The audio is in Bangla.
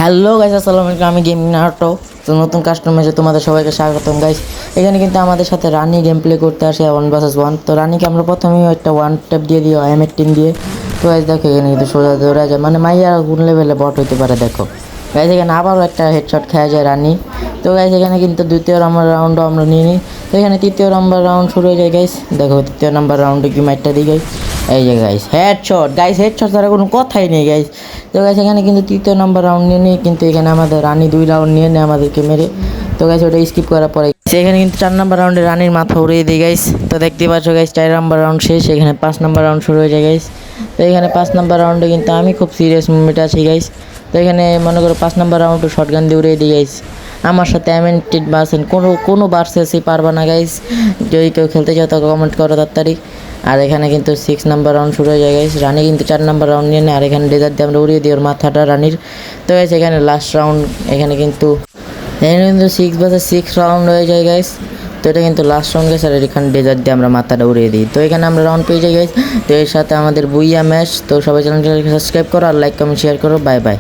হ্যালো গাইস, আসসালামু আলাইকুম। আমি গেমিং নারুটো। তো নতুন কাস্টমারে তোমাদের সবাইকে স্বাগতম গাইস। এখানে কিন্তু আমাদের সাথে রানি গেম প্লে করতে আসে 1 vs 1। তো রানিকে আমরা প্রথমেই একটা ওয়ান ট্যাপ দিয়ে দিই M18 দিয়ে। তো গাইস দেখো এখানে কিন্তু সোজা দৌড়া যায়, মানে মাইয়া কোন লেভেলে বট হইতে পারে দেখো গাইস। এখানে আবারও একটা হেডশট খেয়া যায় রানি। তো গাইস এখানে কিন্তু দ্বিতীয় নাম্বার রাউন্ডও আমরা নিয়ে নিই। তো এখানে তৃতীয় নাম্বার রাউন্ড শুরু হয়ে যায় গাইস। দেখো তৃতীয় নাম্বার রাউন্ডে কি মাইটটা দিই গাইস। এই যে গাইস হেডশট, গাইস হেডশট ছাড়া কোনো কথাই নেই গাইস। তো গাইস এখানে কিন্তু তৃতীয় নাম্বার রাউন্ড নিয়ে নিই, কিন্তু এখানে আমাদের রানি 2 রাউন্ড নিয়ে নেয় আমাদেরকে মেরে। তো গাইস ওটা স্কিপ করার পরে সেখানে কিন্তু 4 নাম্বার রাউন্ডে রানির মাথা উড়িয়ে দিই গাইস। তো দেখতে পাচ্ছ গাইস 4 নাম্বার রাউন্ড শেষ, এখানে 5 নাম্বার রাউন্ড শুরু হয়ে যায় গাইস। তো এখানে 5 নাম্বার রাউন্ডে কিন্তু আমি খুব সিরিয়াস মুভমেন্ট আছি গাইস। তো এখানে মনে করো 5 নাম্বার রাউন্ডে শটগান দিয়ে উড়িয়ে দিই গাইস। আমার সাথে M18 বাসেন কোনো বার্সেসই পারবা না গাইস। যদি কেউ খেলতে চাও তো কমেন্ট করো তাড়াতাড়ি। আর এখানে কিন্তু 6 নাম্বার রাউন্ড শুরু হয়ে যায় গাইস। রানি কিন্তু 4 নাম্বার রাউন্ড নিয়ে নেয়, আর এখানে ডেজার্ট দিয়ে আমরা উড়িয়ে দিই ওর মাথাটা রানির। তো গাইস এখানে লাস্ট রাউন্ড, এখানে কিন্তু 6 vs 6 রাউন্ড হয়ে যায় গাইস। তো এটা কিন্তু লাস্ট রাউন্ড গেছে, আর এখানে ডেজার্ট দিয়ে আমরা মাথাটা উড়িয়ে দিই। তো এখানে আমরা রাউন্ড পেয়ে যাই গাইস। তো এর সাথে আমাদের বুইয়া ম্যাচ। তো সবাই চ্যানেলটাকে সাবস্ক্রাইব করো, আর লাইক কমেন্ট শেয়ার করো। Bye bye.